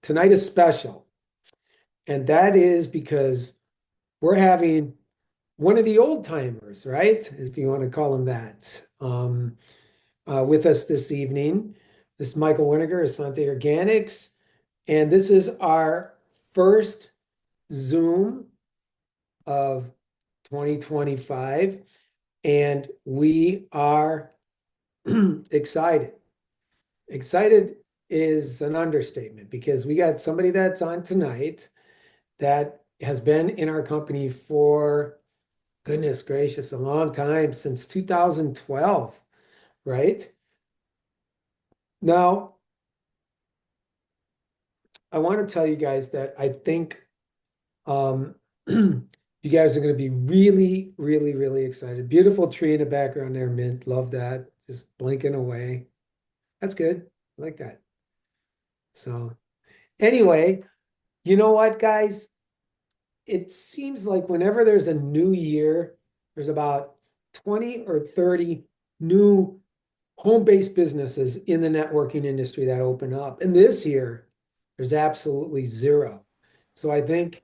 tonight is special. And that is because we're having one of the old timers, right? If you want to call him that, with us this evening. This is Michael Winiger, Essanté Organics. And this is our first Zoom of 2025. And we are excited. Excited is an understatement because we got somebody that's on tonight that has been in our company for, goodness gracious, a long time, since 2012, right? Now, I want to tell you guys that I think you guys are going to be really, really, really excited. Beautiful tree in the background there, Mint. Love that. Just blinking away. That's good. I like that. So anyway, you know what, guys? It seems like whenever there's a new year, there's about 20 or 30 new home-based businesses in the networking industry that open up. And this year, there's absolutely zero. So I think,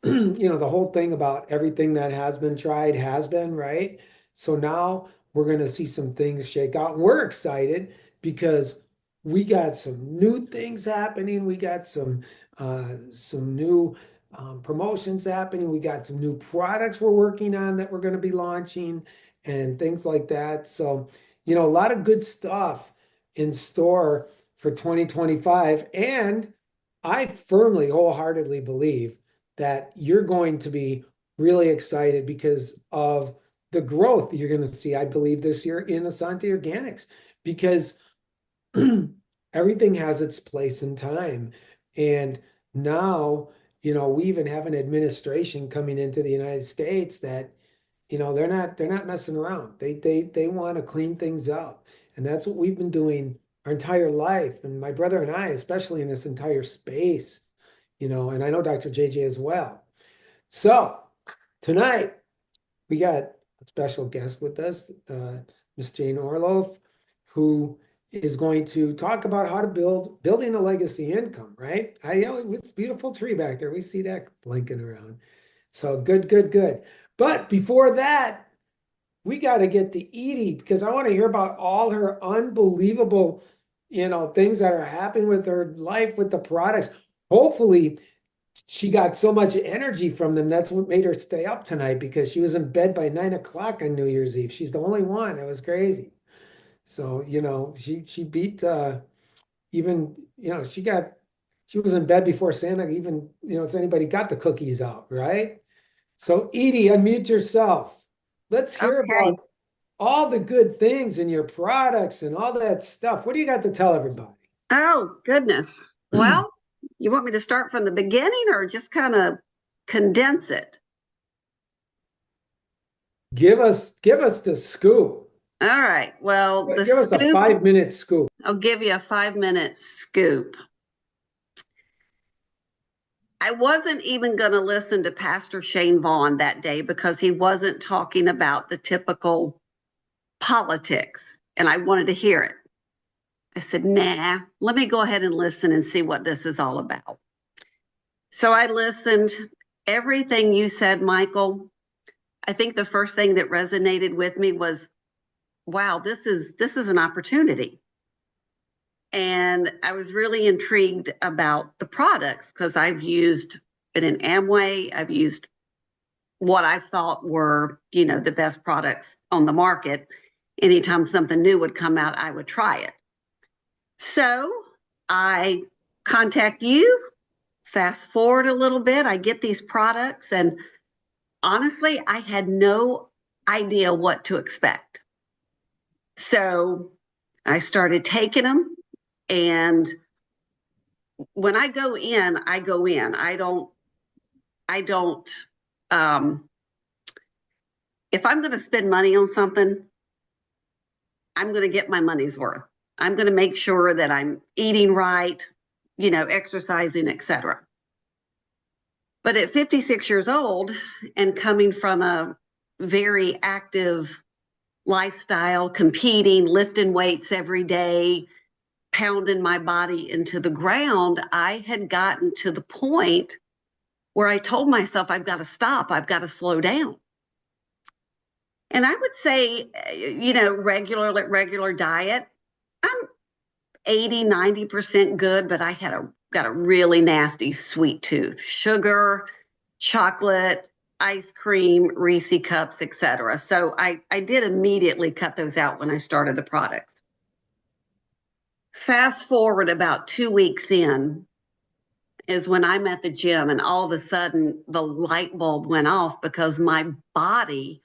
the whole thing about everything that has been tried has been, right? So now we're going to see some things shake out. We're excited because we got some new things happening. We got some new promotions happening. We got some new products we're working on that we're going to be launching and things like that. So, a lot of good stuff in store for 2025. And I firmly, wholeheartedly believe that you're going to be really excited because of the growth you're going to see, I believe, this year in Essanté Organics, because everything has its place and time. And now, we even have an administration coming into the United States that, they're not messing around. They want to clean things up. And that's what we've been doing our entire life. And my brother and I, especially in this entire space, and I know Dr. JJ as well. So tonight we got a special guest with us, Miss Jane Orlov, who is going to talk about how to building a legacy income, right? It's a beautiful tree back there. We see that blinking around. So good, good, good. But before that, we got to get to Edie because I want to hear about all her unbelievable, things that are happening with her life with the products. Hopefully, she got so much energy from them. That's what made her stay up tonight because she was in bed by 9 o'clock on New Year's Eve. She's the only one. It was crazy. So, she beat even, she was in bed before Santa even, if anybody got the cookies out, right? So Edie, unmute yourself. Let's hear Okay. about all the good things in your products and all that stuff. What do you got to tell everybody? Oh, goodness. Well, you want me to start from the beginning or just kind of condense it? Give us the scoop. All right. Well, the Give us a scoop, 5-minute scoop. I'll give you a 5-minute scoop. I wasn't even going to listen to Pastor Shane Vaughn that day because he wasn't talking about the typical politics, and I wanted to hear it. I said, nah, let me go ahead and listen and see what this is all about. So I listened. Everything you said, Michael, I think the first thing that resonated with me was, wow, this is an opportunity. And I was really intrigued about the products because I've used it in Amway. I've used what I thought were, the best products on the market. Anytime something new would come out, I would try it. So I contact you. Fast forward a little bit, I get these products, and honestly, I had no idea what to expect. So I started taking them, and when I go in, I go in. I don't, if I'm going to spend money on something, I'm going to get my money's worth. I'm going to make sure that I'm eating right, exercising, etc. But at 56 years old and coming from a very active lifestyle, competing, lifting weights every day, pounding my body into the ground, I had gotten to the point where I told myself, I've got to stop, I've got to slow down. And I would say, regular diet, I'm 80, 90% good, but I got a really nasty sweet tooth, sugar, chocolate, ice cream, Reese cups, etc. So I did immediately cut those out when I started the products. Fast forward about 2 weeks in is when I'm at the gym, and all of a sudden the light bulb went off because my body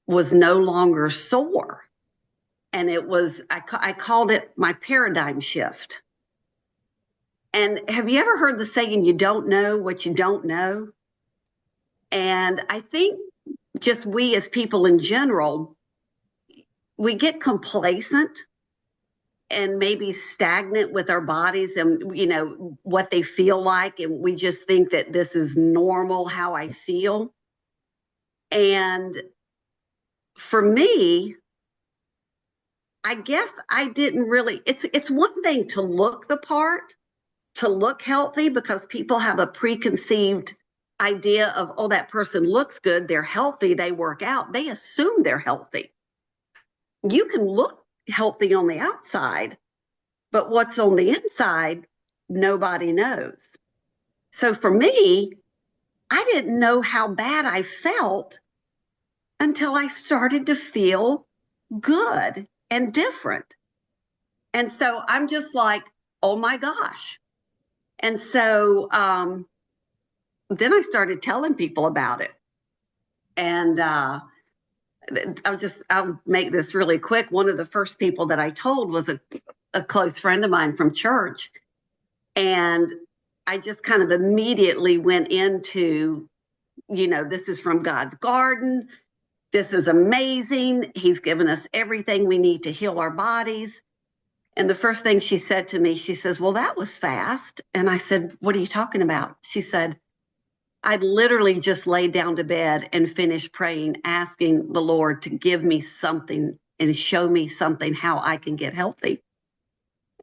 was no longer sore. And it was, I called it my paradigm shift. And have you ever heard the saying, you don't know what you don't know? And I think just we as people in general, we get complacent and maybe stagnant with our bodies and, what they feel like. And we just think that this is normal, how I feel. And for me, I guess I didn't really, it's one thing to look the part, to look healthy, because people have a preconceived idea of, oh, that person looks good, they're healthy, they work out. They assume they're healthy. You can look healthy on the outside, but what's on the inside, nobody knows. So for me, I didn't know how bad I felt until I started to feel good and different. And so I'm just like, oh my gosh. And so then I started telling people about it. And I'll make this really quick. One of the first people that I told was a close friend of mine from church. And I just kind of immediately went into, this is from God's garden. This is amazing. He's given us everything we need to heal our bodies. And the first thing she said to me, she says, well, that was fast. And I said, what are you talking about? She said, I literally just laid down to bed and finished praying, asking the Lord to give me something and show me something, how I can get healthy.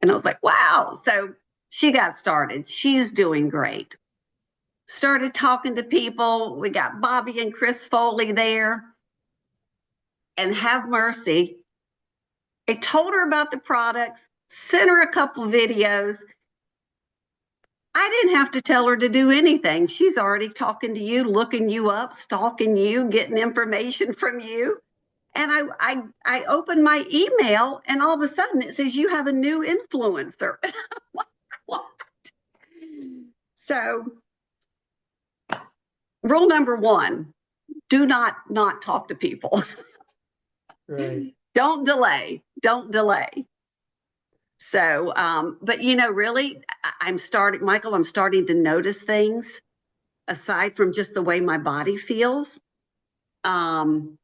And I was like, wow. So she got started. She's doing great. Started talking to people. We got Bobby and Chris Foley there. And have mercy, I told her about the products, sent her a couple videos. I didn't have to tell her to do anything. She's already talking to you, looking you up, stalking you, getting information from you. And I opened my email, and all of a sudden it says you have a new influencer. And I'm like, what? So, rule number one, do not talk to people. Right. Don't delay. Don't delay. So, but really, Michael, I'm starting to notice things aside from just the way my body feels. I'm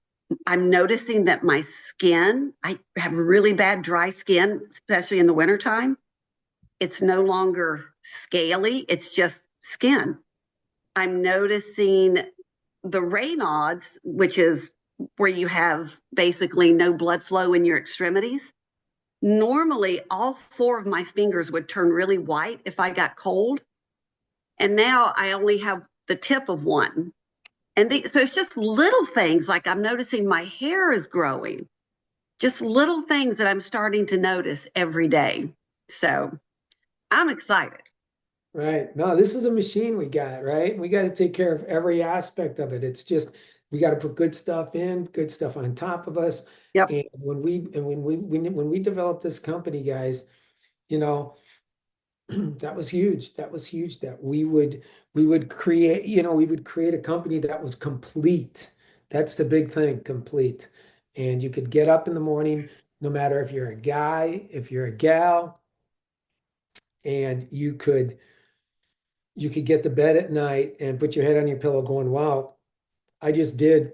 noticing that my skin, I have really bad dry skin, especially in the wintertime. It's no longer scaly, it's just skin. I'm noticing the Raynaud's, which is where you have basically no blood flow in your extremities. Normally, all four of my fingers would turn really white if I got cold. And now I only have the tip of one. And so it's just little things, like I'm noticing my hair is growing. Just little things that I'm starting to notice every day. So I'm excited. Right. No, this is a machine we got, right? We got to take care of every aspect of it. It's just we got to put good stuff in, good stuff on top of us. Yep. And when we developed this company, guys, you know, that was huge. That was huge that we would create, we would create a company that was complete. That's the big thing, complete. And you could get up in the morning, no matter if you're a guy, if you're a gal, and you could get to bed at night and put your head on your pillow going, wow, I just did,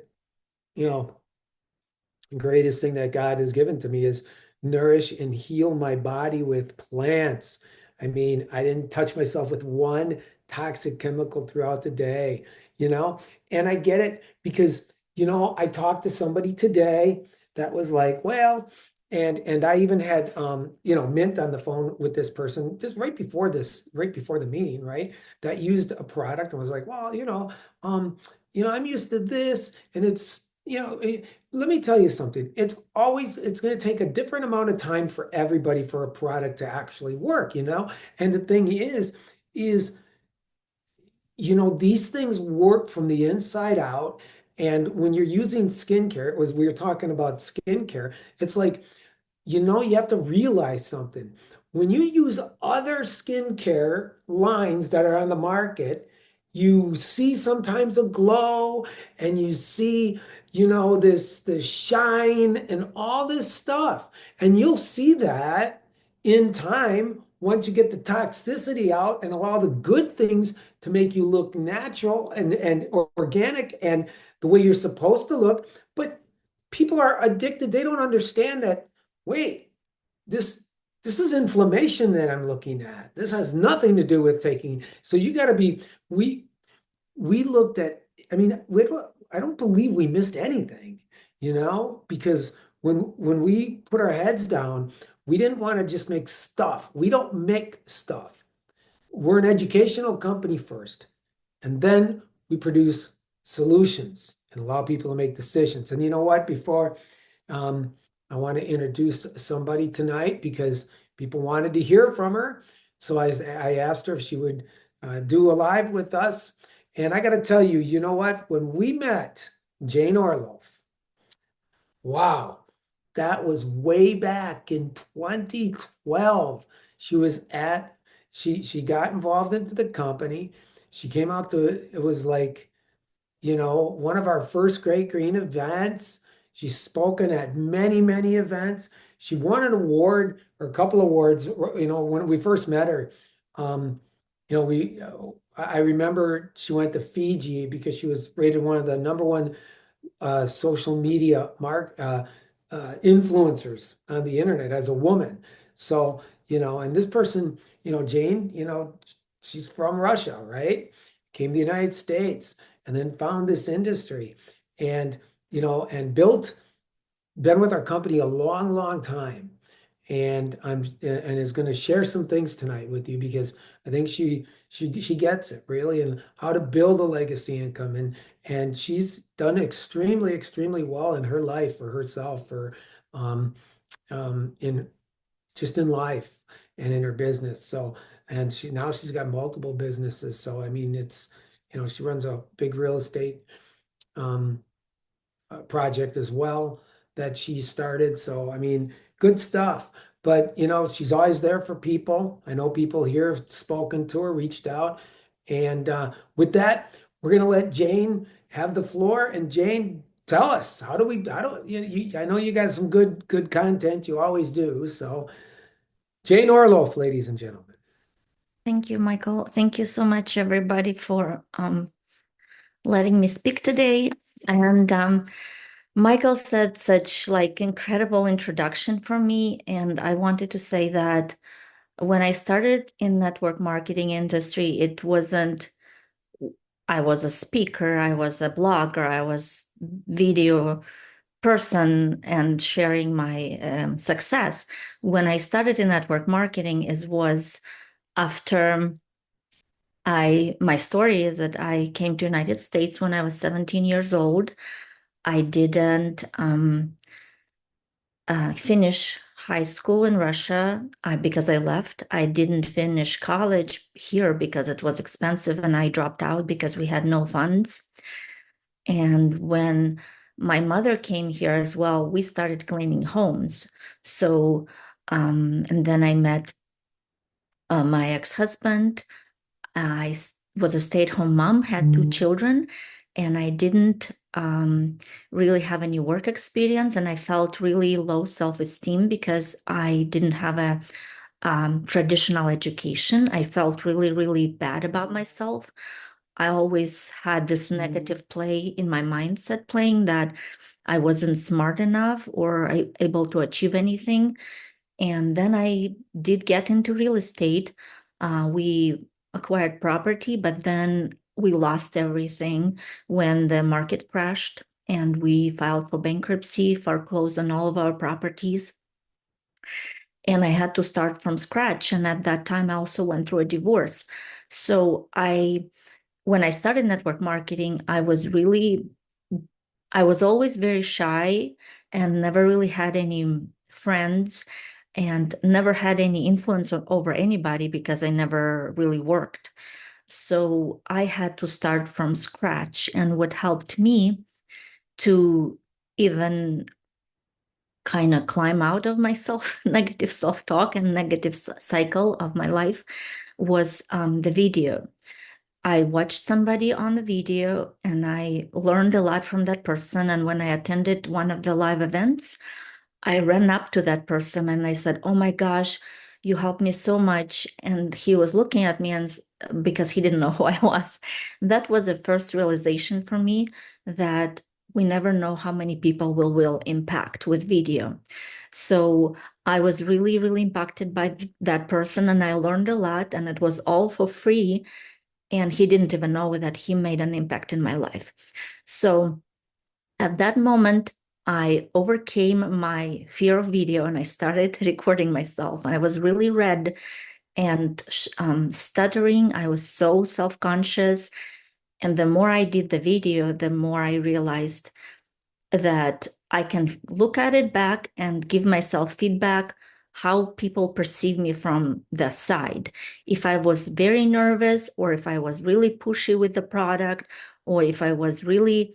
you know, the greatest thing that God has given to me is nourish and heal my body with plants. I mean, I didn't touch myself with one toxic chemical throughout the day, you know? And I get it because, I talked to somebody today that was like, well, And I even had Mint on the phone with this person just right before the meeting, right? That used a product and was like, well, I'm used to this, and let me tell you something. It's going to take a different amount of time for everybody for a product to actually work, you know? And the thing is these things work from the inside out. And when you're using skincare, we were talking about skincare, it's like, you have to realize something. When you use other skincare lines that are on the market, you see sometimes a glow and you see, this shine and all this stuff. And you'll see that in time once you get the toxicity out and allow the good things to make you look natural and organic and the way you're supposed to look. But people are addicted. They don't understand that. Wait, this this is inflammation that I'm looking at. This has nothing to do with taking. So you got to be. We looked at. I mean, I don't believe we missed anything. Because when we put our heads down, we didn't want to just make stuff. We don't make stuff. We're an educational company first, and then we produce solutions and allow people to make decisions. And you know what? Before um, I want to introduce somebody tonight because people wanted to hear from her. So I asked her if she would do a live with us. And I got to tell you, you know what? When we met Jane Orlov, wow, that was way back in 2012. She was at, she got involved into the company. She came out to, it was like, one of our first Great Green events. She's spoken at many, many events. She won an award or a couple awards, when we first met her. Um, I remember she went to Fiji because she was rated one of the number one social media influencers on the internet as a woman. So, and this person, Jane, she's from Russia, right? Came to the United States and then found this industry and, and been with our company a long, long time. And is going to share some things tonight with you because I think she gets it really and how to build a legacy income and she's done extremely, extremely well in her life for herself for um in just in life and in her business. So and she's got multiple businesses. So I mean it's she runs a big real estate um project as well that she started. So, I mean, good stuff. But, she's always there for people. I know people here have spoken to her, reached out. And with that, we're going to let Jane have the floor. And Jane, tell us, I don't, I know you got some good content. You always do. So, Jane Orloff, ladies and gentlemen. Thank you, Michael. Thank you so much, everybody, for letting me speak today. And Michael said such like incredible introduction for me, and I wanted to say that when I started in network marketing industry, it wasn't. I was a speaker, I was a blogger, I was video person and sharing my success. When I started in network marketing, is was after my story is that I came to United States when I was 17 years old. I didn't finish high school in Russia because I left. I didn't finish college here because it was expensive, and I dropped out because we had no funds. And when my mother came here as well, we started cleaning homes. So, and then I met my ex-husband. I was a stay-at-home mom, had two children, and I didn't really have any work experience. And I felt really low self-esteem because I didn't have a traditional education. I felt really, really bad about myself. I always had this negative play in my mindset playing that I wasn't smart enough or able to achieve anything. And then I did get into real estate. We acquired property, but then we lost everything when the market crashed and we filed for bankruptcy, foreclosed on all of our properties. And I had to start from scratch. And at that time, I also went through a divorce. So when I started network marketing, I was always very shy and never really had any friends and never had any influence over anybody because I never really worked. So I had to start from scratch. And what helped me to even kind of climb out of my negative self-talk and negative cycle of my life was the video. I watched somebody on the video and I learned a lot from that person. And when I attended one of the live events, I ran up to that person and I said, "Oh my gosh, you helped me so much." And he was looking at me and because he didn't know who I was. That was the first realization for me that we never know how many people will impact with video. So I was really, really impacted by that person and I learned a lot and it was all for free. And he didn't even know that he made an impact in my life. So at that moment, I overcame my fear of video and I started recording myself. And I was really red and stuttering. I was so self-conscious. And the more I did the video, the more I realized that I can look at it back and give myself feedback how people perceive me from the side. If I was very nervous or if I was really pushy with the product or if I was really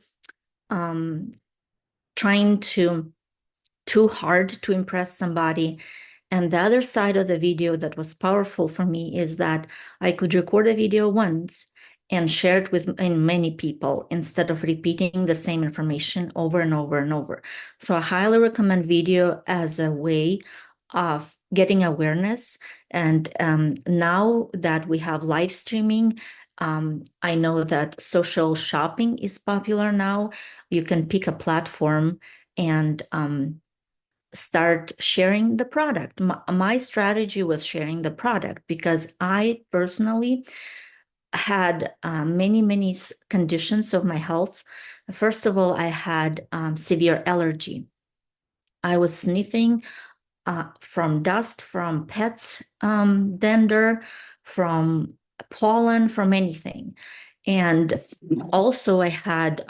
trying too hard to impress somebody. And the other side of the video that was powerful for me is that I could record a video once and share it with many people instead of repeating the same information over and over and over. So I highly recommend video as a way of getting awareness. And now that we have live streaming, I know that social shopping is popular now. You can pick a platform and start sharing the product. My strategy was sharing the product because I personally had many conditions of my health. First of all, I had severe allergy. I was sniffing from dust, from pets' dander, from pollen, from anything. And also I had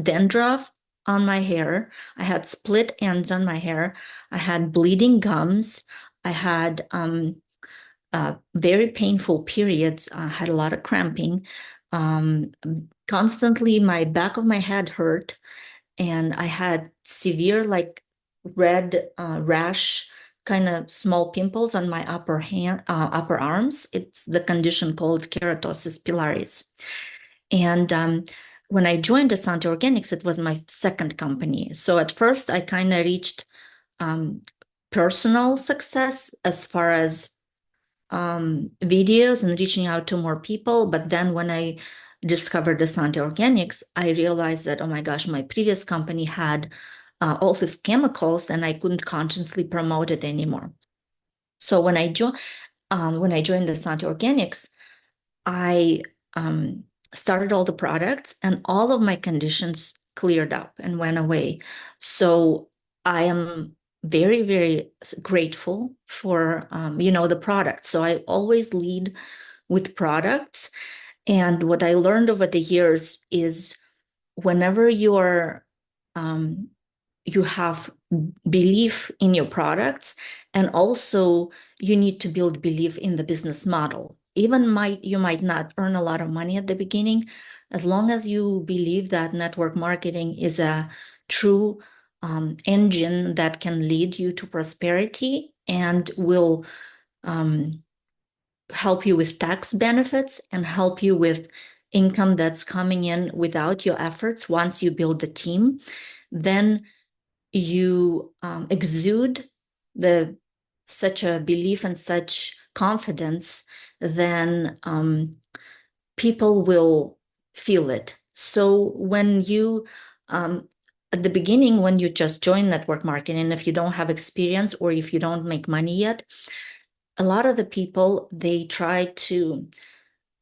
dandruff on my hair. I had split ends on my hair. I had bleeding gums. I had very painful periods. I had a lot of cramping. Um, Constantly, my back of my head hurt, and I had severe, like red rash, kind of small pimples on my upper arms. It's the condition called keratosis pilaris. And when I joined Essanté Organics, it was my second company. So at first, I kind of reached personal success as far as videos and reaching out to more people. But then when I discovered Essanté Organics, I realized that, oh my gosh, my previous company had all these chemicals and I couldn't consciously promote it anymore. So when I joined Essanté Organics, I started all the products and all of my conditions cleared up and went away. So I am very grateful for the product. So I always lead with products. And what I learned over the years is whenever you have belief in your products, and also you need to build belief in the business model. Even you might not earn a lot of money at the beginning, as long as you believe that network marketing is a true engine that can lead you to prosperity and will help you with tax benefits and help you with income that's coming in without your efforts. Once you build the team, then you exude such a belief and such confidence, then people will feel it. So when you at the beginning, when you just join network marketing, if you don't have experience or if you don't make money yet, a lot of the people, they try to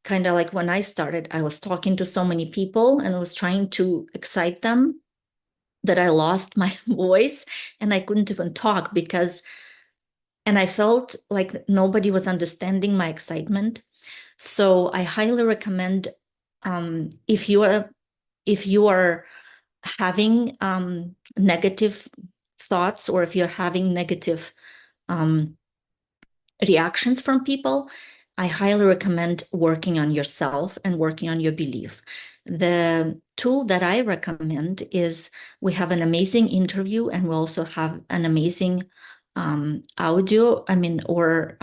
kind of like when I started, I was talking to so many people and I was trying to excite them that I lost my voice and I couldn't even talk because and I felt like nobody was understanding my excitement. So I highly recommend, if you are having negative thoughts, or if you're having negative um, reactions from people, I highly recommend working on yourself and working on your belief. The tool that I recommend is, we have an amazing interview, and we also have an amazing audio, or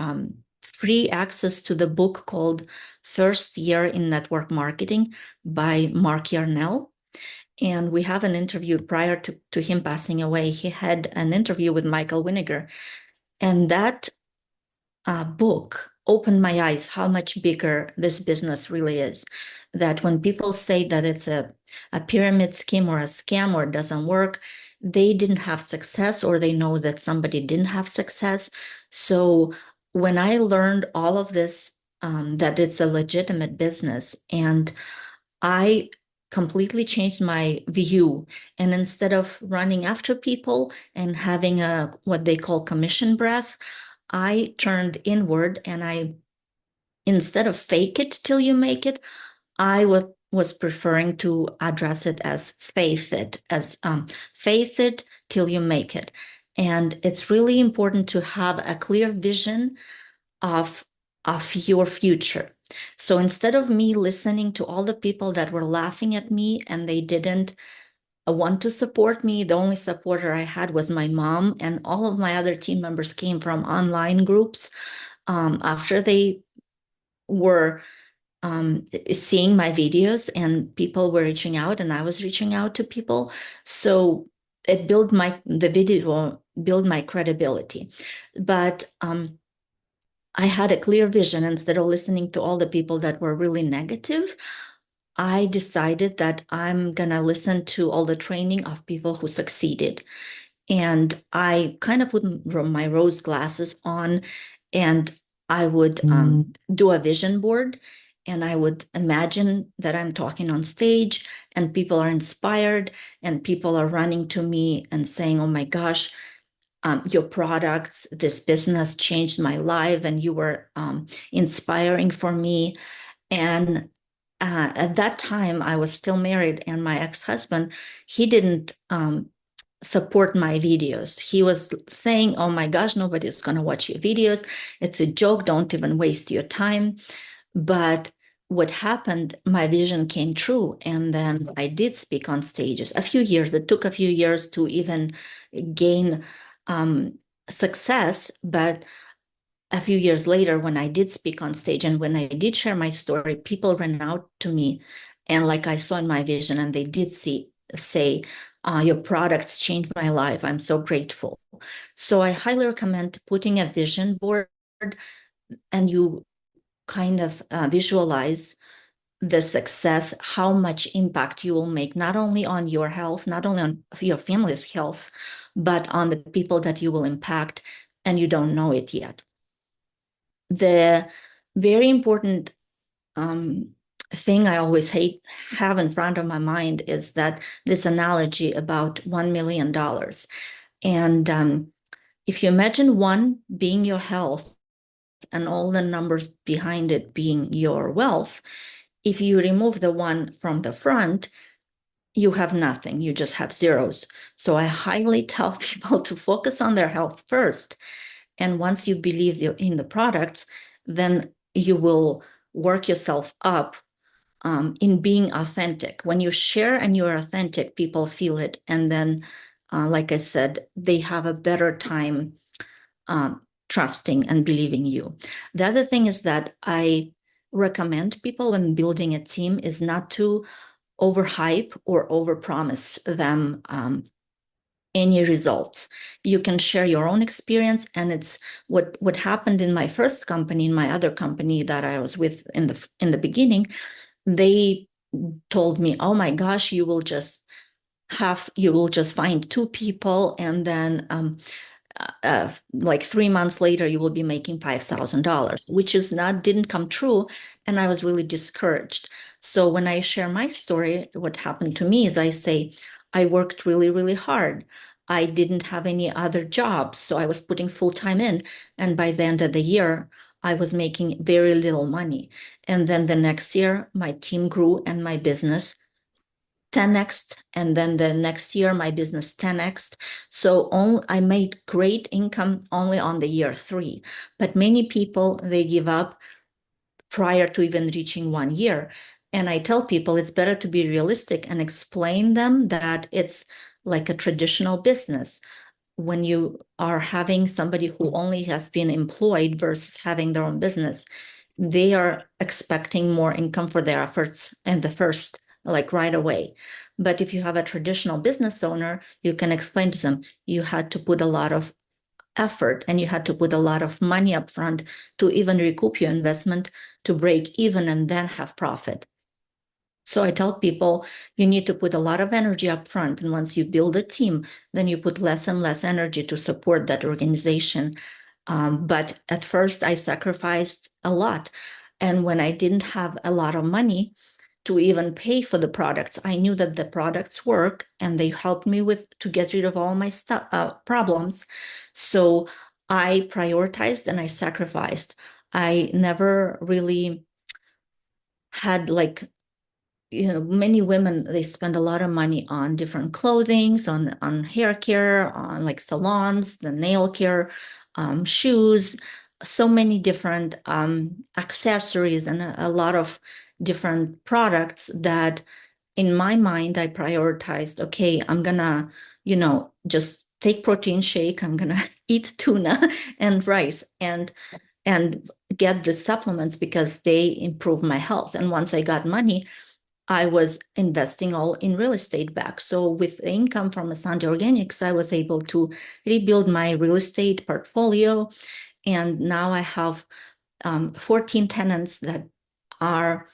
free access to the book called First Year in Network Marketing by Mark Yarnell. And we have an interview prior to him passing away. He had an interview with Michael Winniger. And that book opened my eyes how much bigger this business really is. That when people say that it's a pyramid scheme or a scam or it doesn't work, they didn't have success, or they know that somebody didn't have success. So when I learned all of this, that it's a legitimate business, and I completely changed my view. And instead of running after people and having a what they call commission breath, I turned inward, and instead of fake it till you make it, I was preferring to address it as faith it till you make it. And it's really important to have a clear vision of your future. So instead of me listening to all the people that were laughing at me and they didn't want to support me, the only supporter I had was my mom, and all of my other team members came from online groups. After they were seeing my videos, and people were reaching out, and I was reaching out to people. So the video built my credibility. But I had a clear vision. Instead of listening to all the people that were really negative, I decided that I'm going to listen to all the training of people who succeeded. And I kind of put my rose glasses on, and I would do a vision board, and I would imagine that I'm talking on stage and people are inspired, and people are running to me and saying, "Oh my gosh, your products, this business changed my life, and you were inspiring for me." And at that time, I was still married, and my ex-husband, he didn't support my videos. He was saying, "Oh my gosh, nobody's going to watch your videos. It's a joke. Don't even waste your time." But what happened, my vision came true. And then I did speak on stages. It took a few years to even gain success. But a few years later, when I did speak on stage and when I did share my story, people ran out to me. And like I saw in my vision, and they did say, "Your products changed my life. I'm so grateful." So I highly recommend putting a vision board, and you kind of visualize the success, how much impact you will make, not only on your health, not only on your family's health, but on the people that you will impact, and you don't know it yet. The very important thing I always have in front of my mind is that this analogy about $1 million. And if you imagine one being your health and all the numbers behind it being your wealth, if you remove the one from the front, you have nothing. You just have zeros. So I highly tell people to focus on their health first. And once you believe in the products, then you will work yourself up in being authentic. When you share and you're authentic, people feel it. And then, like I said, they have a better time trusting and believing you. The other thing is that I recommend people, when building a team, is not to overhype or overpromise them any results. You can share your own experience, and it's what happened in my first company, in my other company that I was with in the beginning. They told me, "Oh my gosh, you will just find two people, and then like 3 months later, you will be making $5,000, which didn't come true. And I was really discouraged. So when I share my story, what happened to me is I say, I worked really, really hard. I didn't have any other jobs, so I was putting full time in. And by the end of the year, I was making very little money. And then the next year, my team grew and my business 10x, and then the next year my business 10x. So I made great income only on the year 3. But many people, they give up prior to even reaching 1 year. And I tell people it's better to be realistic and explain them that it's like a traditional business. When you are having somebody who only has been employed versus having their own business, they are expecting more income for their efforts in the first, like right away. But if you have a traditional business owner, you can explain to them you had to put a lot of effort and you had to put a lot of money up front to even recoup your investment to break even and then have profit. So I tell people you need to put a lot of energy up front. And once you build a team, then you put less and less energy to support that organization. But at first, I sacrificed a lot. And when I didn't have a lot of money to even pay for the products, I knew that the products work and they helped me to get rid of all my problems. So I prioritized and I sacrificed. I never really had like, many women, they spend a lot of money on different clothings, on hair care, on like salons, the nail care, shoes, so many different accessories, and a lot of different products that in my mind I prioritized. Okay, I'm gonna, just take protein shake. I'm gonna eat tuna and rice and get the supplements because they improve my health. And once I got money, I was investing all in real estate back. So with the income from Essanté Organics, I was able to rebuild my real estate portfolio. And now I have 14 tenants that are,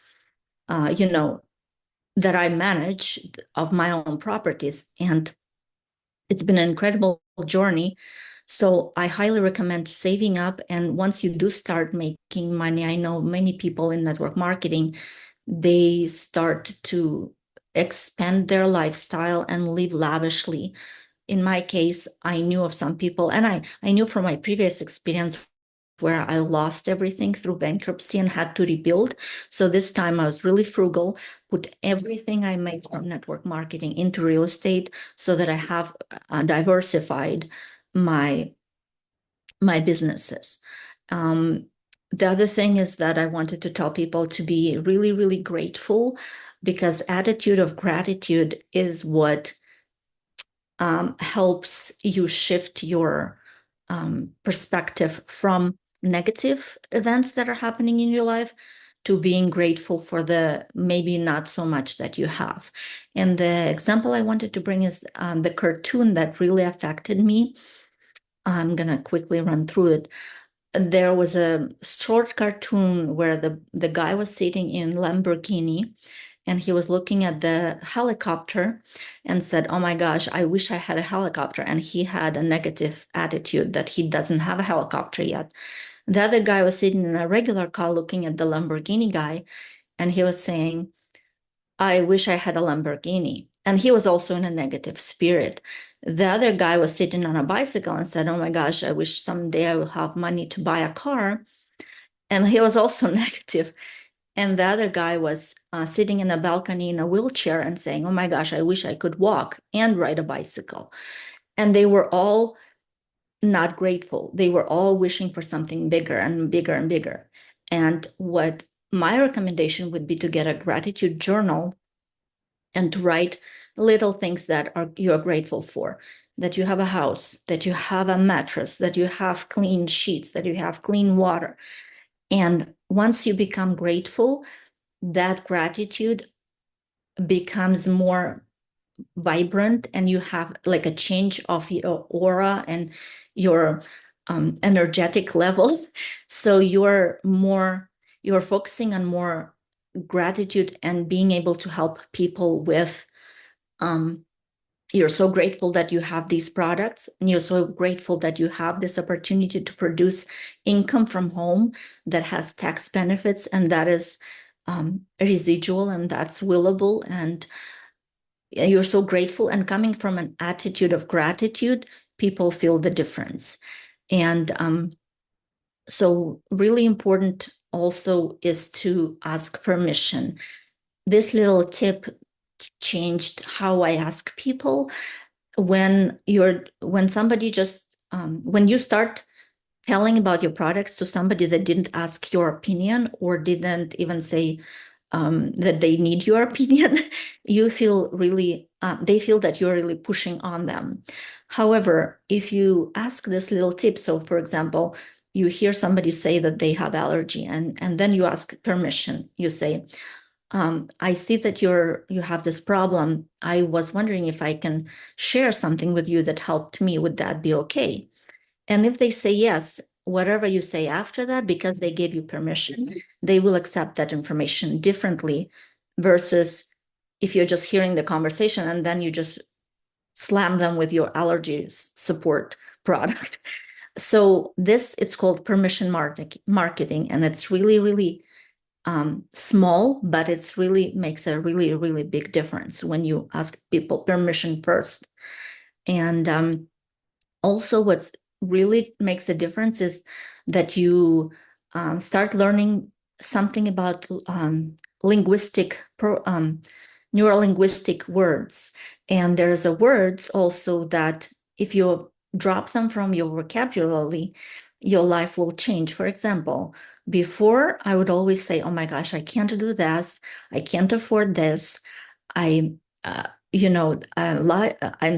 that I manage of my own properties. And it's been an incredible journey. So I highly recommend saving up. And once you do start making money, I know many people in network marketing, they start to expand their lifestyle and live lavishly. In my case, I knew of some people, and I knew from my previous experience where I lost everything through bankruptcy and had to rebuild. So this time I was really frugal, put everything I made from network marketing into real estate so that I have diversified my businesses. Um, the other thing is that I wanted to tell people to be really, really grateful, because attitude of gratitude is what helps you shift your perspective from negative events that are happening in your life to being grateful for the maybe not so much that you have. And the example I wanted to bring is the cartoon that really affected me. I'm going to quickly run through it. There was a short cartoon where the guy was sitting in Lamborghini and he was looking at the helicopter and said, "Oh my gosh, I wish I had a helicopter." And he had a negative attitude that he doesn't have a helicopter yet. The other guy was sitting in a regular car looking at the Lamborghini guy, and he was saying, "I wish I had a Lamborghini." And he was also in a negative spirit. The other guy was sitting on a bicycle and said, "Oh my gosh, I wish someday I will have money to buy a car." And he was also negative. And the other guy was sitting in a balcony in a wheelchair and saying, "Oh my gosh, I wish I could walk and ride a bicycle." And they were all not grateful. They were all wishing for something bigger and bigger and bigger. And what my recommendation would be to get a gratitude journal and to write little things that you are grateful for, that you have a house, that you have a mattress, that you have clean sheets, that you have clean water. And once you become grateful, that gratitude becomes more vibrant and you have like a change of your aura and your energetic levels. So you're focusing on more gratitude and being able to help people with you're so grateful that you have these products, and you're so grateful that you have this opportunity to produce income from home that has tax benefits, and that is residual, and that's willable. And you're so grateful, and coming from an attitude of gratitude, people feel the difference. And so really important also is to ask permission. This little tip changed how I ask people. When somebody just when you start telling about your products to somebody that didn't ask your opinion or didn't even say that they need your opinion, you feel really, they feel that you're really pushing on them. However, if you ask this little tip, so for example, you hear somebody say that they have allergy, and then you ask permission. You say, I see that you have this problem. I was wondering if I can share something with you that helped me. Would that be okay? And if they say yes, whatever you say after that, because they gave you permission, they will accept that information differently versus if you're just hearing the conversation and then you just slam them with your allergy support product. So this, it's called permission marketing, and it's really, really small, but it's really makes a really, really big difference when you ask people permission first. And also what's really makes a difference is that you start learning something about neuro-linguistic words. And there's a words also that if you drop them from your vocabulary, your life will change. For example, before I would always say, oh my gosh, I can't do this. I can't afford this. I, I'm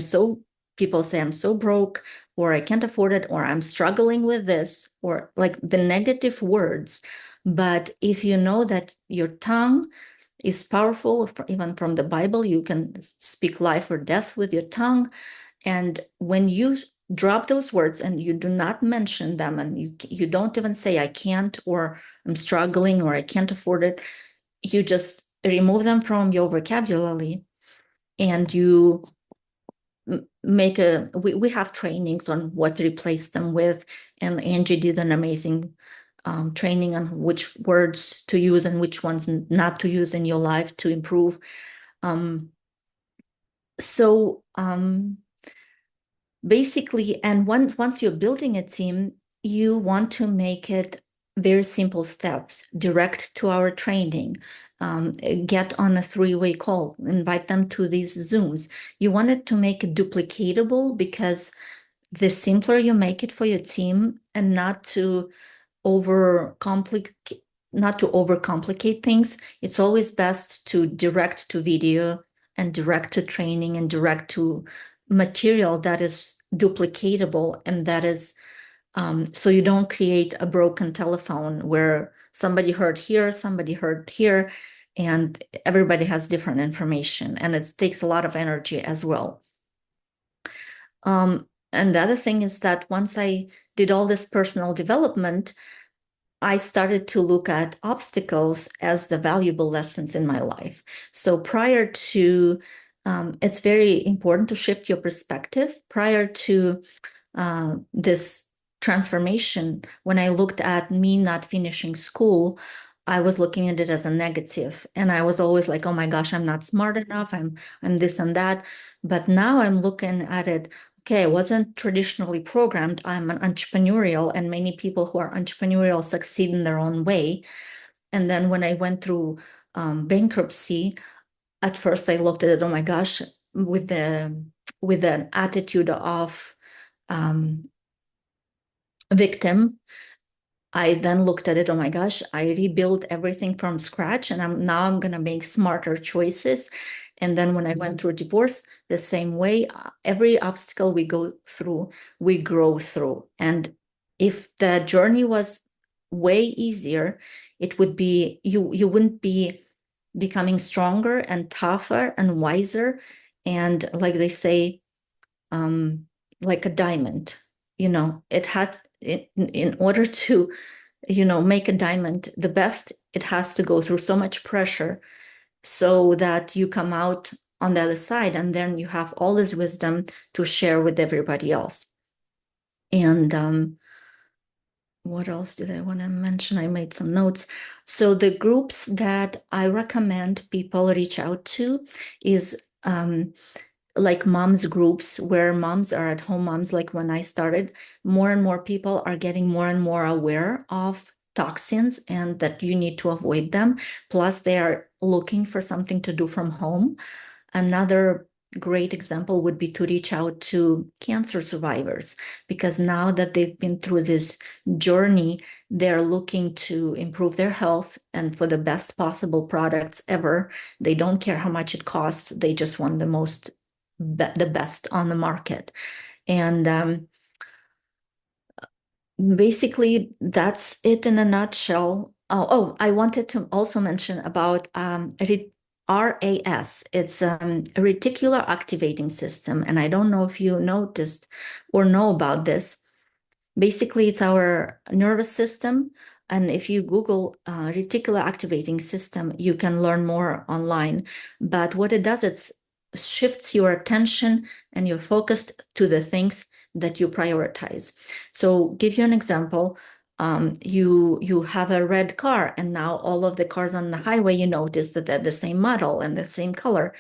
so, people say I'm so broke, or I can't afford it, or I'm struggling with this, or like the negative words. But if you know that your tongue is powerful, even from the Bible, you can speak life or death with your tongue. And when you drop those words and you do not mention them, and you don't even say I can't, or I'm struggling, or I can't afford it, you just remove them from your vocabulary, and you make we have trainings on what to replace them with, and Angie did an amazing training on which words to use and which ones not to use in your life to improve. So basically, and once you're building a team, you want to make it very simple steps, direct to our training, get on a 3-way call, invite them to these Zooms. You want it to make it duplicatable, because the simpler you make it for your team, and not to overcomplicate things. It's always best to direct to video and direct to training and direct to material that is duplicatable, and that is so you don't create a broken telephone where somebody heard here, somebody heard here, and everybody has different information, and it takes a lot of energy as well. And the other thing is that once I did all this personal development, I started to look at obstacles as the valuable lessons in my life. So prior to, it's very important to shift your perspective. Prior to this transformation, when I looked at me not finishing school, I was looking at it as a negative, and I was always like, oh my gosh, I'm not smart enough, I'm this and that. But now I'm looking at it, okay, I wasn't traditionally programmed, I'm an entrepreneurial, and many people who are entrepreneurial succeed in their own way. And then when I went through bankruptcy, at first I looked at it, oh my gosh, with an attitude of victim. I then looked at it, oh my gosh, I rebuilt everything from scratch, and I'm going to make smarter choices. And then when I went through divorce, the same way, every obstacle we go through, we grow through. And if the journey was way easier, it would be, you wouldn't be becoming stronger and tougher and wiser. And like they say, like a diamond, it had, in order to, make a diamond the best, it has to go through so much pressure so that you come out on the other side, and then you have all this wisdom to share with everybody else. And what else did I want to mention? I made some notes. So the groups that I recommend people reach out to is like moms groups where moms are at home moms, like when I started, more and more people are getting more and more aware of toxins and that you need to avoid them. Plus, they are looking for something to do from home. Another great example would be to reach out to cancer survivors, because now that they've been through this journey, they're looking to improve their health and for the best possible products ever. They don't care how much it costs. They just want the best on the market. And basically, that's it in a nutshell. I wanted to also mention about RAS. It's a reticular activating system. And I don't know if you noticed or know about this. Basically, it's our nervous system. And if you Google reticular activating system, you can learn more online. But what it does, it shifts your attention and your focus to the things that you prioritize. So, give you an example. You have a red car, and now all of the cars on the highway, you notice that they're the same model and the same color.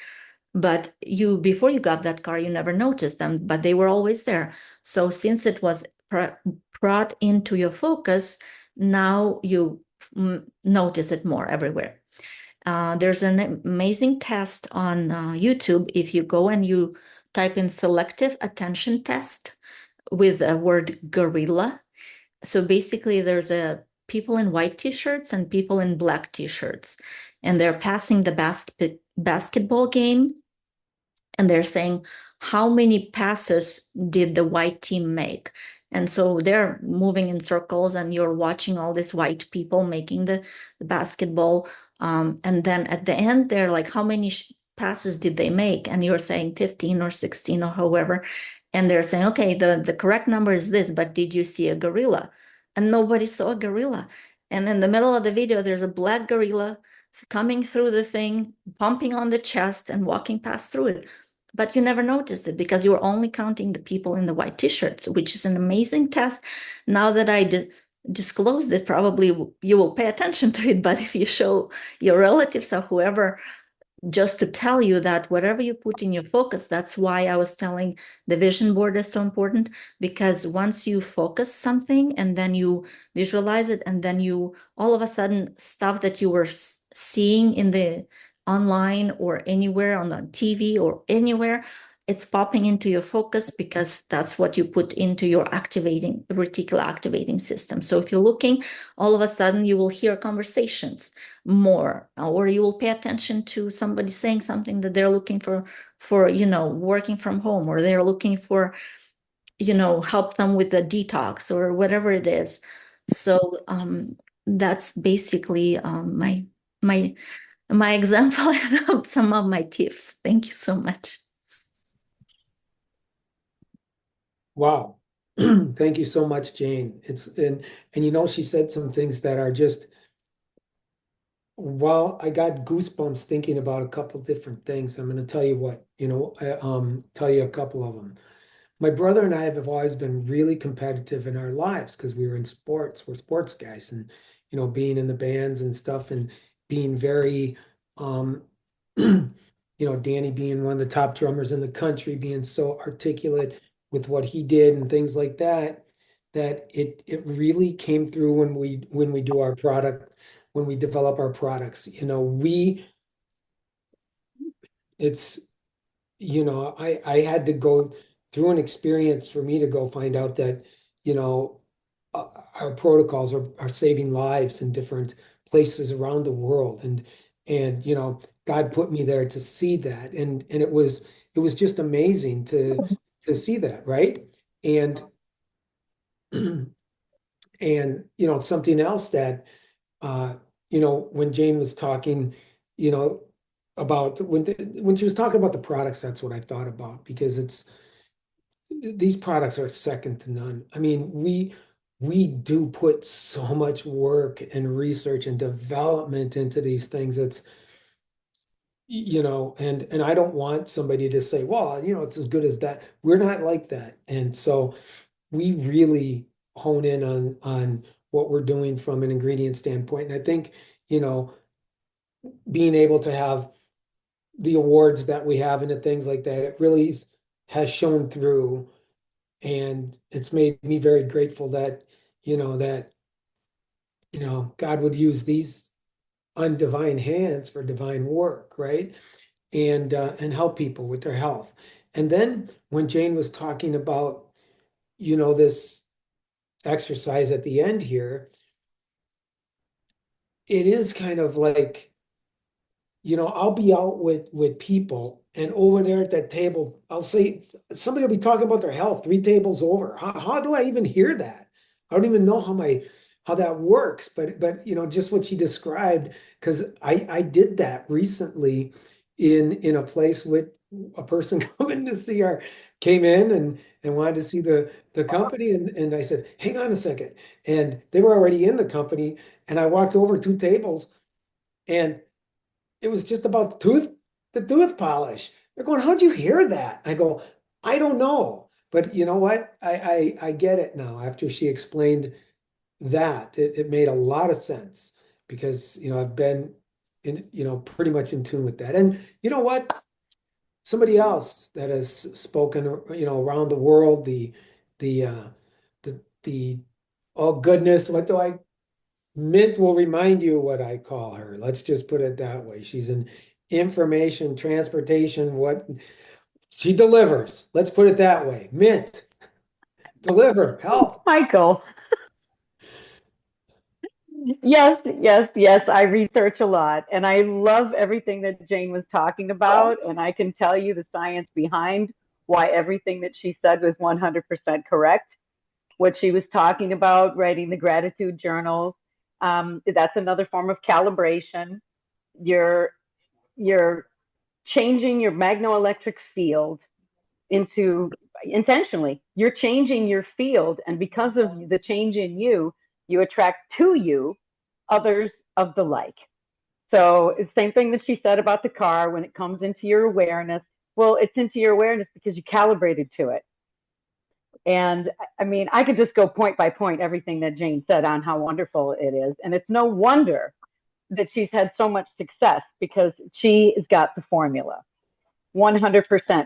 But you, before you got that car, you never noticed them, but they were always there. So since it was brought into your focus, now you notice it more everywhere. There's an amazing test on YouTube. If you go and you type in selective attention test with a word gorilla. So basically, there's a people in white t-shirts and people in black t-shirts, and they're passing the basketball game, and they're saying how many passes did the white team make. And so they're moving in circles, and you're watching all these white people making the basketball. And then at the end, they're like, how many passes did they make? And you're saying 15 or 16 or however. And they're saying, okay, the correct number is this, but did you see a gorilla? And nobody saw a gorilla. And in the middle of the video, there's a black gorilla coming through the thing, pumping on the chest and walking past through it. But you never noticed it because you were only counting the people in the white t-shirts, which is an amazing test. Now that I disclosed it, probably you will pay attention to it. But if you show your relatives or whoever, just to tell you that whatever you put in your focus, that's why I was telling the vision board is so important, because once you focus something and then you visualize it, and then you all of a sudden stuff that you were seeing in the online or anywhere on the TV or anywhere, it's popping into your focus because that's what you put into your activating reticular activating system. So if you're looking, all of a sudden you will hear conversations more, or you will pay attention to somebody saying something that they're looking for working from home, or they're looking for help them with the detox or whatever it is. So that's basically my my example and some of my tips. Thank you so much. Wow. Thank you so much, Jane. And she said some things that are just, well, I got goosebumps thinking about a couple different things. I'm going to tell you tell you a couple of them. My brother and I have always been really competitive in our lives because we were in sports. We're sports guys, and being in the bands and stuff, and being very, Danny being one of the top drummers in the country, being so articulate with what he did and things like that, that it really came through when we do our product, when we develop our products. It's I had to go through an experience for me to go find out that, our protocols are saving lives in different places around the world. And God put me there to see that. And it was just amazing to see that, right? And and something else that when Jane was talking, you know, about when she was talking about the products, that's what I thought about, because these products are second to none. I mean, we do put so much work and research and development into these things. And I don't want somebody to say, well, it's as good as that. We're not like that. And so we really hone in on what we're doing from an ingredient standpoint. And I think, being able to have the awards that we have and the things like that. It really has shown through, and it's made me very grateful that, God would use these undivine hands for divine work, right? And help people with their health. And then when Jane was talking about, this exercise at the end here, it is kind of like, I'll be out with people, and over there at that table, I'll say somebody will be talking about their health 3 tables over. How do I even hear that? I don't even know how that works, but just what she described, because I did that recently in a place with a person coming to see our came in and wanted to see the company, and I said, hang on a second. And they were already in the company, and I walked over 2 tables, and it was just about the tooth polish. They're going, how'd you hear that? I go, I don't know. But you know what? I get it now after she explained that. It made a lot of sense because, I've been pretty much in tune with that. And you know what? Somebody else that has spoken, around the world, the the oh goodness, what do I Mint will remind you what I call her. Let's just put it that way. She's an information transportation, what she delivers. Let's put it that way. Mint, deliver, help. Michael. Yes, yes, yes. I research a lot and I love everything that Jane was talking about. And I can tell you the science behind why everything that she said was 100% correct. What she was talking about, writing the gratitude journals, that's another form of calibration. You're, you're changing your magnoelectric field into intentionally. You're changing your field. And because of the change in you, you attract to you others of the like. So same thing that she said about the car, when it comes into your awareness, well, it's into your awareness because you calibrated to it. And I mean, I could just go point by point everything that Jane said on how wonderful it is. And it's no wonder that she's had so much success because she has got the formula. 100%,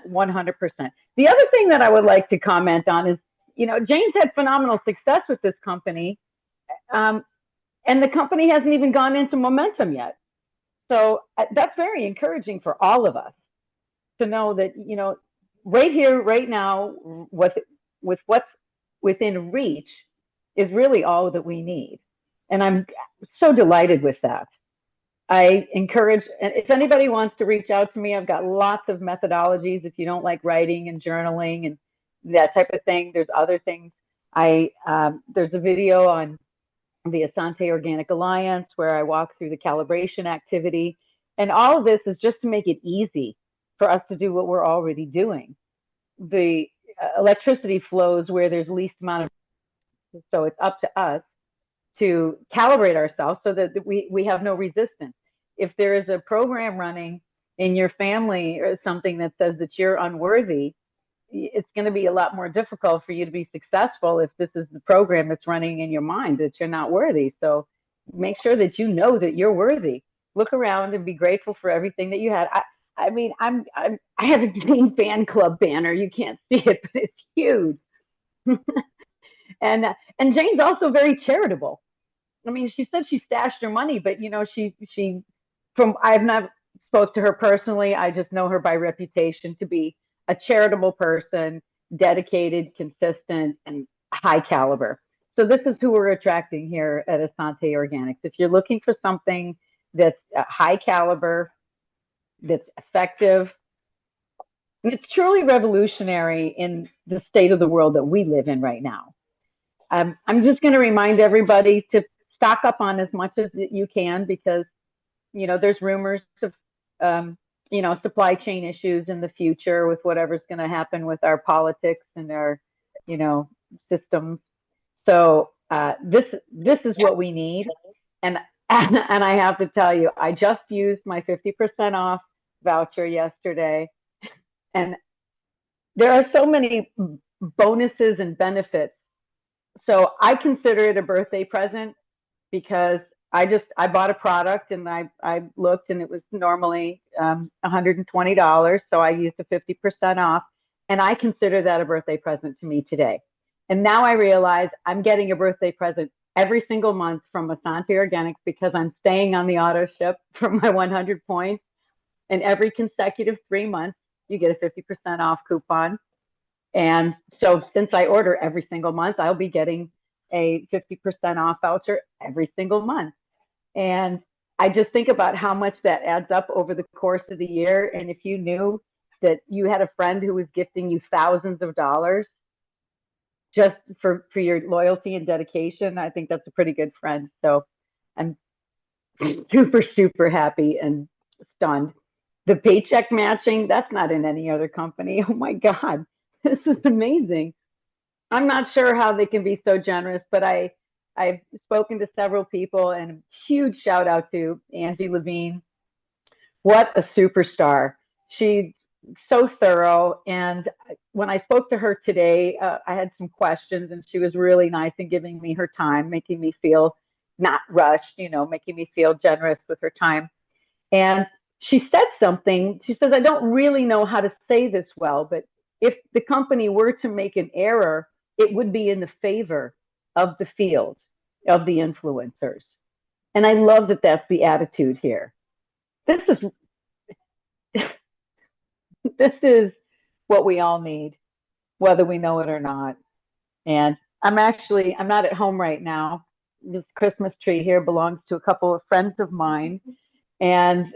100%. The other thing that I would like to comment on is, Jane's had phenomenal success with this company. And the company hasn't even gone into momentum yet. So that's very encouraging for all of us to know that, right here, right now, with what's within reach is really all that we need. And I'm so delighted with that. I encourage, and if anybody wants to reach out to me, I've got lots of methodologies. If you don't like writing and journaling and that type of thing, there's other things. There's a video on the Essanté Organic Alliance where I walk through the calibration activity. And all of this is just to make it easy for us to do what we're already doing. The electricity flows where there's least amount of, so it's up to us to calibrate ourselves so that we have no resistance. If there is a program running in your family or something that says that you're unworthy, it's going to be a lot more difficult for you to be successful if this is the program that's running in your mind that you're not worthy. So make sure that you know that you're worthy. Look around and be grateful for everything that you had. I mean, I have a Jane fan club banner. You can't see it, but it's huge. And Jane's also very charitable. I mean, she said she stashed her money, but I've not spoke to her personally. I just know her by reputation to be a charitable person, dedicated, consistent, and high caliber. So this is who we're attracting here at Essanté Organics. If you're looking for something that's high caliber, that's effective, and it's truly revolutionary in the state of the world that we live in right now. I'm just going to remind everybody to stock up on as much as you can because, there's rumors of, supply chain issues in the future with whatever's going to happen with our politics and our, systems. So this is what we need. And I have to tell you, I just used my 50% off voucher yesterday. And there are so many bonuses and benefits. So I consider it a birthday present because I bought a product and I looked and it was normally $120. So I used a 50% off. And I consider that a birthday present to me today. And now I realize I'm getting a birthday present every single month from Essanté Organics because I'm staying on the auto ship from my 100 points. And every consecutive 3 months, you get a 50% off coupon. And so since I order every single month, I'll be getting a 50% off voucher every single month. And I just think about how much that adds up over the course of the year. And if you knew that you had a friend who was gifting you thousands of dollars just for your loyalty and dedication, I think that's a pretty good friend. So I'm super, super happy and stunned. The paycheck matching, that's not in any other company. Oh my God, this is amazing. I'm not sure how they can be so generous, but I've spoken to several people, and huge shout out to Angie Levine. What a superstar. She's so thorough. And when I spoke to her today, I had some questions, and she was really nice in giving me her time, making me feel not rushed, making me feel generous with her time. And she said something. She says, I don't really know how to say this well, but if the company were to make an error, it would be in the favor of the field, of the influencers. And I love that that's the attitude here. This is what we all need, whether we know it or not. And I'm not at home right now. This Christmas tree here belongs to a couple of friends of mine. And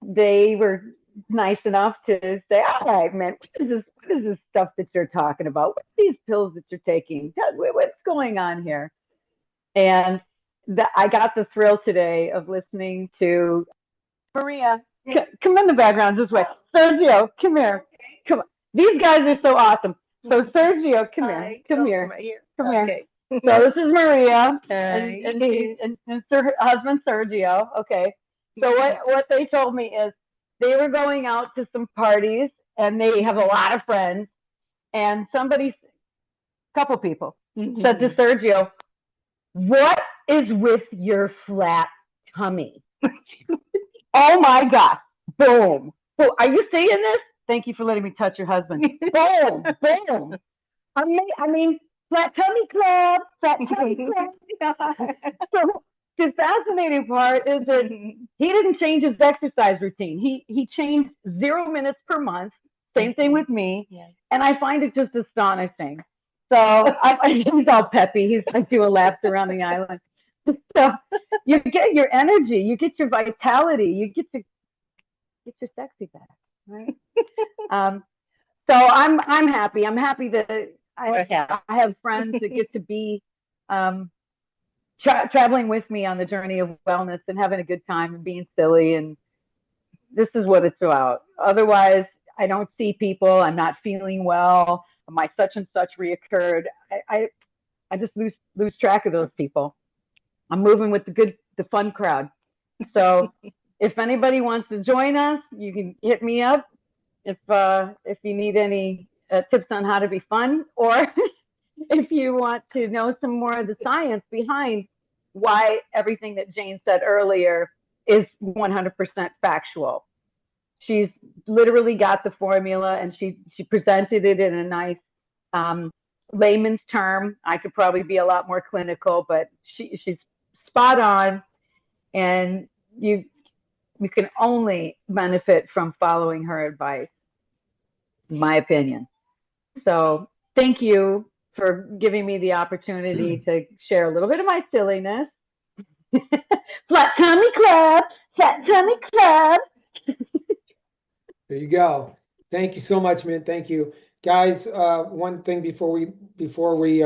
they were nice enough to say, all right, man, what is this stuff that you're talking about? What are these pills that you're taking? What's going on here? And I got the thrill today of listening to Maria. Come in the background this way. Sergio, come here. Come on. These guys are so awesome. So Sergio, come here. Come here. Come here. So this is Maria and her husband Sergio. Okay. So what they told me is they were going out to some parties and they have a lot of friends, and a couple people said to Sergio, what is with your flat tummy? Oh my God. Boom. So are you seeing this? Thank you for letting me touch your husband. Boom. Boom. I mean, flat tummy club. Flat tummy club. So the fascinating part is that he didn't change his exercise routine. He changed 0 minutes per month. Same thing with me. Yes. And I find it just astonishing. So he's all peppy. He's like doing laps around the island. So you get your energy, you get your vitality, you get your sexy back, right? So I'm happy. I'm happy that I have friends that get to be traveling with me on the journey of wellness and having a good time and being silly. And this is what it's about. Otherwise, I don't see people. I'm not feeling well. My such and such reoccurred. I just lose track of those people. I'm moving with the fun crowd. So if anybody wants to join us, you can hit me up if you need any tips on how to be fun, or if you want to know some more of the science behind why everything that Jane said earlier is 100% factual. She's literally got the formula, and she presented it in a nice layman's term. I could probably be a lot more clinical, but she's spot on, and you can only benefit from following her advice, in my opinion. So thank you for giving me the opportunity to share a little bit of my silliness. Flat tummy club, flat tummy club. There you go. Thank you so much, man. Thank you, guys. One thing before we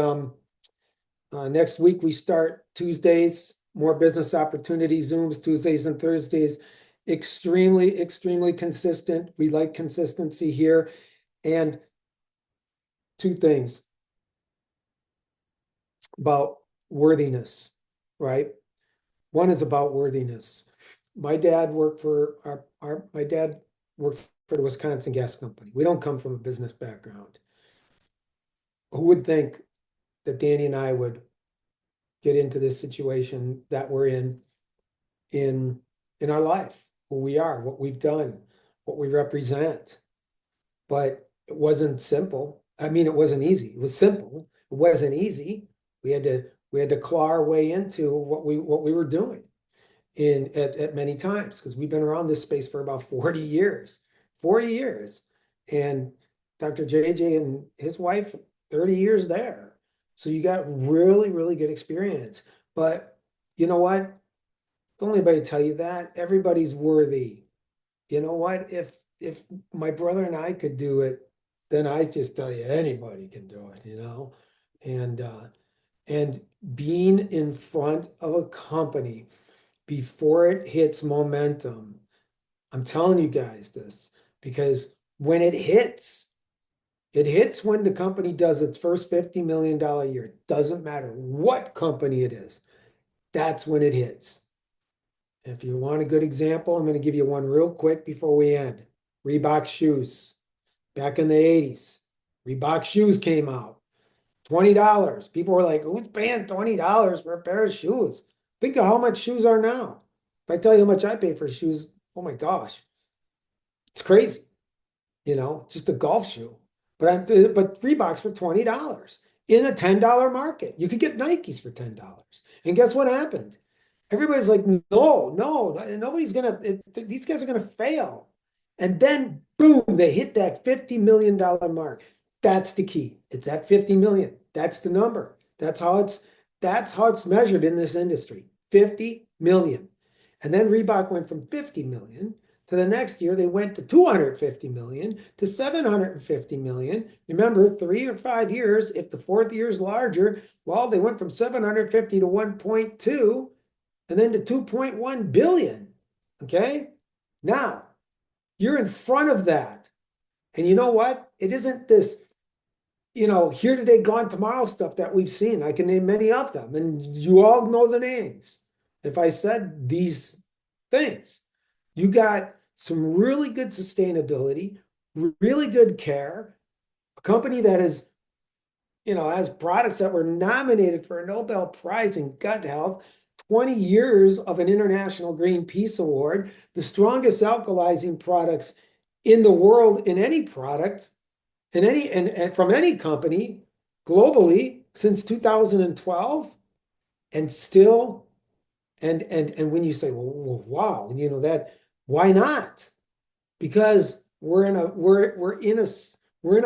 next week we start Tuesdays, more business opportunity Zooms, Tuesdays and Thursdays. Extremely consistent. We like consistency here. And two things about worthiness, right? One is about worthiness. My dad worked for the Wisconsin Gas Company. We don't come from a business background. Who would think that Danny and I would get into this situation that we're in in our life, who we are, what we've done, what we represent. But it wasn't simple. I mean, it wasn't easy. It was simple. It wasn't easy. We had to claw our way into what we were doing at many times, because we've been around this space for about 40 years. 40 years. And Dr. JJ and his wife, 30 years there. So you got really, really good experience. But you know what? Don't let anybody tell you that. Everybody's worthy. You know what? If my brother and I could do it, then I just tell you anybody can do it, you know? And being in front of a company before it hits momentum, I'm telling you guys this, because when it hits when the company does its first $50 million year. It doesn't matter what company it is. That's when it hits. If you want a good example, I'm going to give you one real quick before we end. Reebok shoes. Back in the 80s, Reebok shoes came out. $20. People were like, who's paying $20 for a pair of shoes? Think of how much shoes are now. If I tell you how much I pay for shoes, oh my gosh, it's crazy. Just a golf shoe. But Reeboks for $20 in a $10 market. You could get Nikes for $10. And guess what happened? Everybody's like, no, no, nobody's these guys are gonna fail. And then boom, they hit that $50 million mark. That's the key. It's at 50 million. That's the number. That's how it's measured in this industry. 50 million. And then Reebok went from 50 million to the next year, they went to 250 million to 750 million. Remember, 3 or 5 years, if the fourth year is larger, well, they went from 750 to 1.2 and then to 2.1 billion. Okay. Now you're in front of that. And you know what? It isn't this, here today, gone tomorrow stuff that we've seen. I can name many of them, and you all know the names. If I said these things, you got some really good sustainability, really good care, a company that has products that were nominated for a Nobel Prize in gut health, 20 years of an International Green Peace Award, the strongest alkalizing products in the world in any product, and from any company globally since 2012, and still, and when you say, well, wow, that, why not? Because we're in a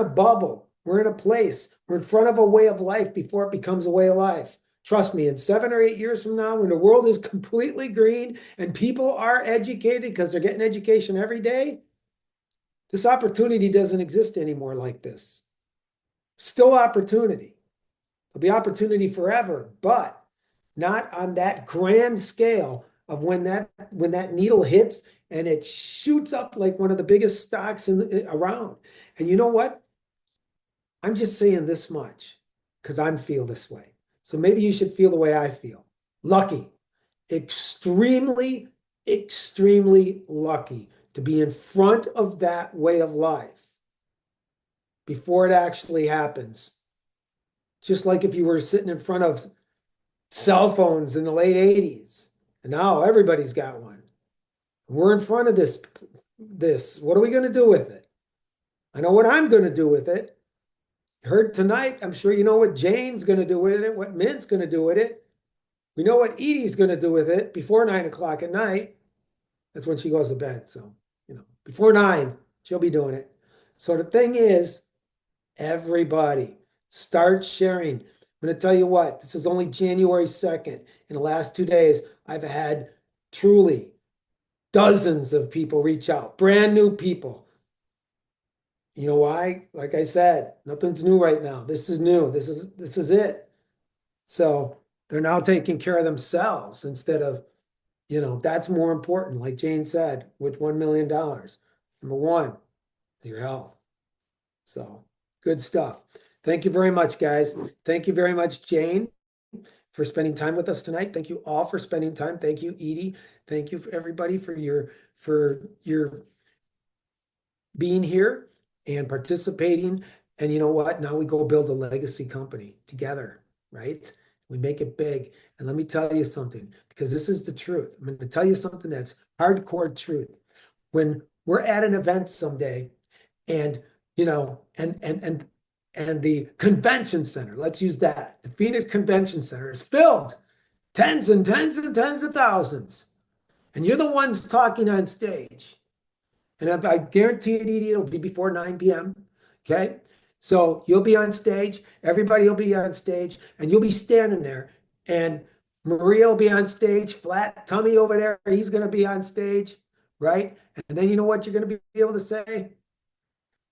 bubble. We're in a place. We're in front of a way of life before it becomes a way of life. Trust me, in 7 or 8 years from now, when the world is completely green and people are educated because they're getting education every day, this opportunity doesn't exist anymore like this. Still opportunity. There'll be opportunity forever, but not on that grand scale of when that needle hits and it shoots up like one of the biggest stocks around. And you know what? I'm just saying this much because I feel this way. So maybe you should feel the way I feel. Lucky, extremely, extremely lucky to be in front of that way of life before it actually happens. Just like if you were sitting in front of cell phones in the late 80s, and now everybody's got one. We're in front of this. What are we going to do with it? I know what I'm going to do with it. Heard tonight, I'm sure you know what Jane's going to do with it, what Mint's going to do with it. We know what Edie's going to do with it before 9 o'clock at night. That's when she goes to bed. So, before 9, she'll be doing it. So the thing is, everybody start sharing. I'm going to tell you what, this is only January 2nd. In the last 2 days, I've had truly dozens of people reach out, brand new people. You know why? Like I said, nothing's new right now. This is new. This is it. So they're now taking care of themselves instead of, that's more important. Like Jane said, with $1 million, number one is your health. So good stuff. Thank you very much, guys. Thank you very much, Jane, for spending time with us tonight. Thank you all for spending time. Thank you, Edie. Thank you for everybody for your being here and participating. And you know what? Now we go build a legacy company together, right? We make it big. And let me tell you something, because this is the truth. I'm going to tell you something that's hardcore truth. When we're at an event someday and, you know, and the convention center, let's use that. The Phoenix Convention Center is filled, tens and tens and tens of thousands. And you're the ones talking on stage. And I guarantee it, Edie, it'll be before 9 p.m. Okay. So you'll be on stage, everybody will be on stage, and you'll be standing there. And Maria will be on stage, flat tummy over there. He's going to be on stage, right? And then you know what you're going to be able to say?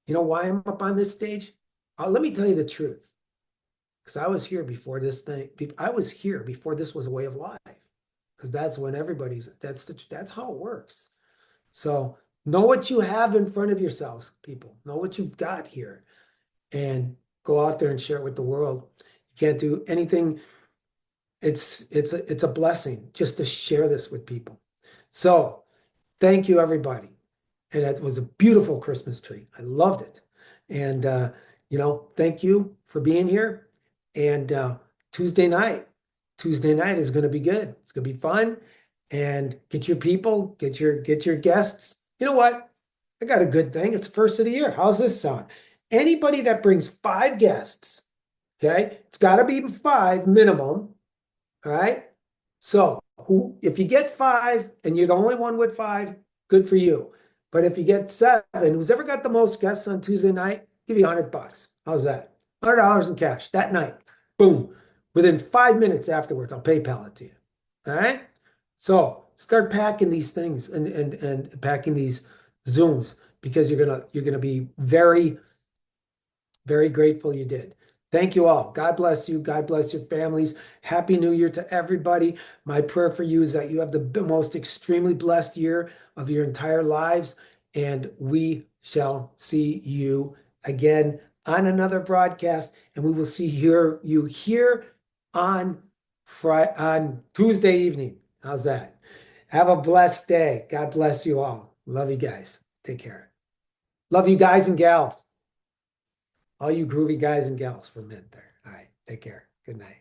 You know why I'm up on this stage? Let me tell you the truth. Because I was here before this thing. I was here before this was a way of life. Because that's when that's how it works. So know what you have in front of yourselves, people. Know what you've got here and go out there and share it with the world. You can't do anything. It's a blessing just to share this with people. So thank you, everybody. And it was a beautiful Christmas tree. I loved it. And thank you for being here. And Tuesday night is going to be good. It's going to be fun. And get your people, get your guests. You know what? I got a good thing. It's first of the year. How's this sound? Anybody that brings 5 guests, okay? It's got to be 5 minimum. All right. So if you get 5 and you're the only one with 5, good for you. But if you get 7, who's ever got the most guests on Tuesday night, give you $100. How's that? $100 in cash that night. Boom. Within 5 minutes afterwards, I'll PayPal it to you. All right. So start packing these things and packing these Zooms because you're gonna be very, very grateful you did. Thank you all. God bless you. God bless your families. Happy New Year to everybody. My prayer for you is that you have the most extremely blessed year of your entire lives. And we shall see you again on another broadcast. And we will see you here on Tuesday evening. How's that? Have a blessed day. God bless you all. Love you guys. Take care. Love you guys and gals. All you groovy guys and gals for a minute there. All right. Take care. Good night.